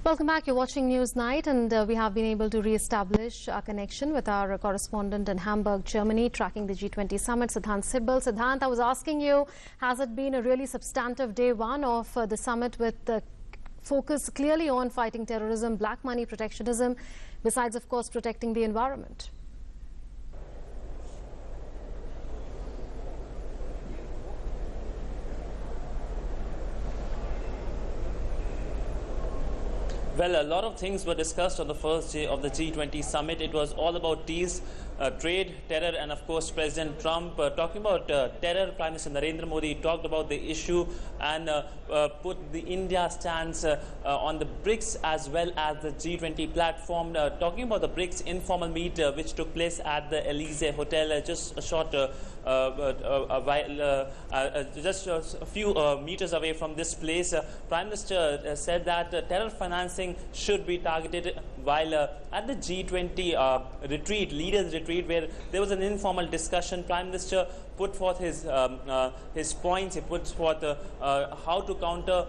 Welcome back. You're watching Newsnight, and we have been able to re-establish our connection with our correspondent in Hamburg, Germany, tracking the G20 Summit, Siddhant Sibal. Siddhant, I was asking you, has it been a really substantive day one of the summit with the focus clearly on fighting terrorism, black money, protectionism, besides, of course, protecting the environment? Well, a lot of things were discussed on the first day of the G20 Summit. It was all about peace, trade, terror, and of course President Trump talking about terror. Prime Minister Narendra Modi talked about the issue and put the India stance on the BRICS as well as the G20 platform, talking about the BRICS informal meet which took place at the Elysee Hotel just a short just a few meters away from this place. Prime Minister said that terror financing should be targeted, while at the G20 retreat, leaders retreat, where there was an informal discussion, Prime Minister put forth his points. He put forth how to counter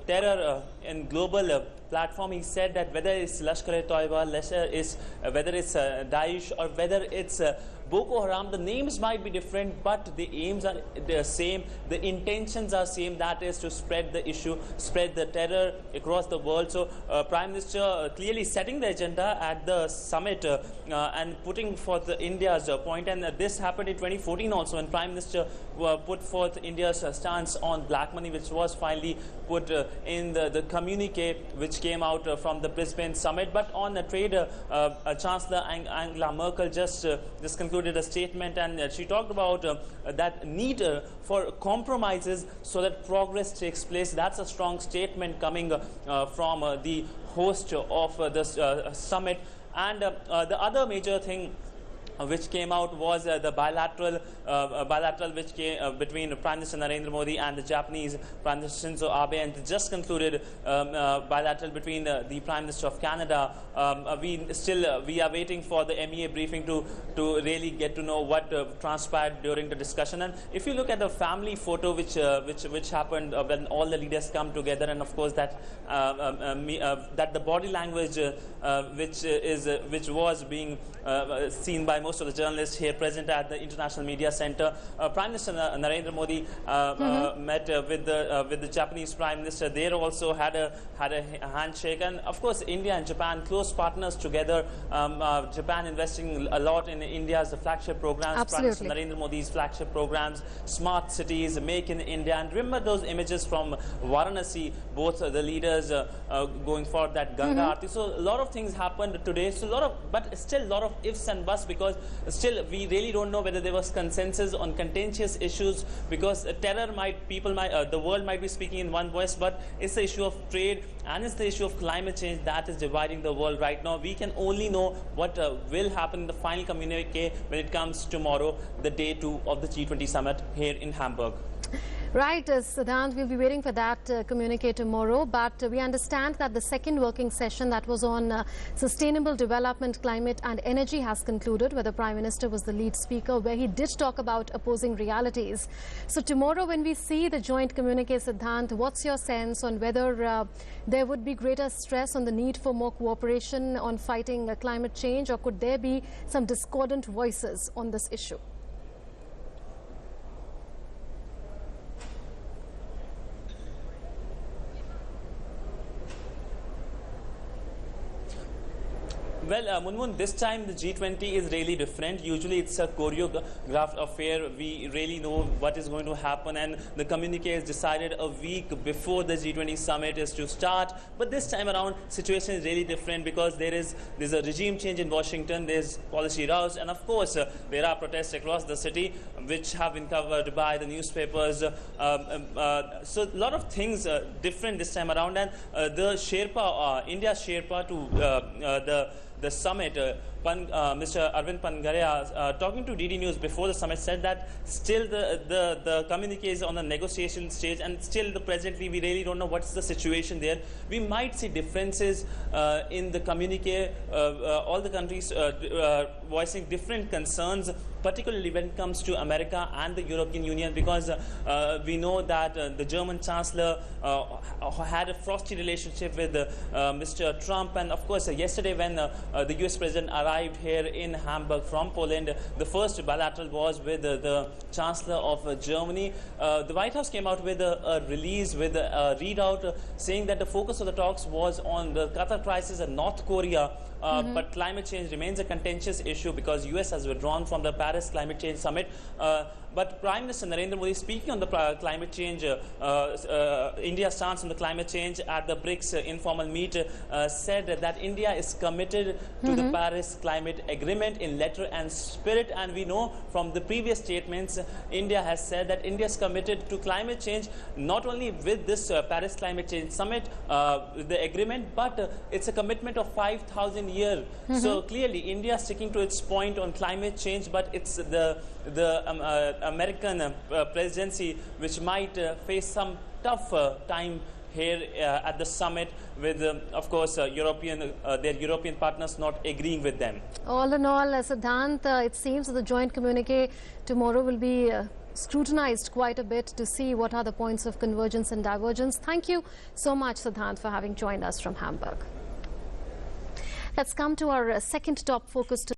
terror in global platform. He said that whether it's Lashkar-e-Toiba, whether it's Daesh, or whether it's Boko Haram, the names might be different, but the aims are the same, the intentions are same, that is to spread the issue, spread the terror across the world. So Prime Minister clearly setting the agenda at the summit and putting forth India's point, and this happened in 2014 also, when Prime Minister put forth India's stance on black money, which was finally put in the communique which came out from the Brisbane summit. But on trade, Chancellor Angela Merkel just concluded a statement, and she talked about that need for compromises so that progress takes place. That's a strong statement coming from the host of this summit. And the other major thing which came out was the bilateral which came between Prime Minister Narendra Modi and the Japanese Prime Minister Shinzo Abe, and just concluded bilateral between the Prime Minister of Canada. We are waiting for the MEA briefing to really get to know what transpired during the discussion. And if you look at the family photo which happened when all the leaders come together, and of course that that the body language which was being seen by most of the journalists here present at the International Media Center. Prime Minister Narendra Modi met with the Japanese Prime Minister. They also had a handshake, and of course India and Japan close partners together. Japan investing a lot in India's flagship programs. Absolutely. Prime Minister Narendra Modi's flagship programs, smart cities, make in India, and remember those images from Varanasi. Both the leaders going for that Ganga Aarti. So a lot of things happened today. So but still a lot of ifs and buts, because still we really don't know whether there was consensus on contentious issues, because the world might be speaking in one voice, but it's the issue of trade and it's the issue of climate change that is dividing the world right now. We can only know what will happen in the final communique when it comes tomorrow, the day 2 of the G20 Summit here in Hamburg. Right, Siddhant, we'll be waiting for that communique tomorrow, but we understand that the second working session that was on sustainable development, climate and energy has concluded, where the Prime Minister was the lead speaker, where he did talk about opposing realities. So tomorrow when we see the joint communique, Siddhant, what's your sense on whether there would be greater stress on the need for more cooperation on fighting climate change, or could there be some discordant voices on this issue? Well, Munmun, this time the G20 is really different. Usually it's a choreographed affair. We really know what is going to happen, and the communique is decided a week before the G20 summit is to start. But this time around, situation is really different, because there's a regime change in Washington, there's policy rows, and of course there are protests across the city which have been covered by the newspapers. So a lot of things different this time around, and the Sherpa, India's Sherpa to the summit, Mr. Arvind Pangaria, talking to DD News before the summit, said that still the communique is on the negotiation stage, and still presently we really don't know what's the situation there. We might see differences in the communique, all the countries voicing different concerns particularly when it comes to America and the European Union, because we know that the German Chancellor had a frosty relationship with Mr. Trump, and of course yesterday when the US President arrived here in Hamburg from Poland, the first bilateral was with the Chancellor of Germany. The White House came out with a release, with a readout saying that the focus of the talks was on the Qatar crisis and North Korea. But climate change remains a contentious issue because US has withdrawn from the Paris Climate Change Summit. But Prime Minister Narendra Modi, speaking on the climate change, India's stance on the climate change at the BRICS informal meet, said that India is committed to the Paris Climate Agreement in letter and spirit. And we know from the previous statements, India has said that India is committed to climate change, not only with this Paris Climate Change Summit, the agreement, but it's a commitment of 5,000 years. So clearly, India is sticking to its point on climate change, but it's the American presidency which might face some tough time here at the summit, with of course their European partners not agreeing with them. All in all, Siddhant, it seems that the joint communique tomorrow will be scrutinized quite a bit to see what are the points of convergence and divergence. Thank you so much, Siddhant, for having joined us from Hamburg. Let's come to our second top focus.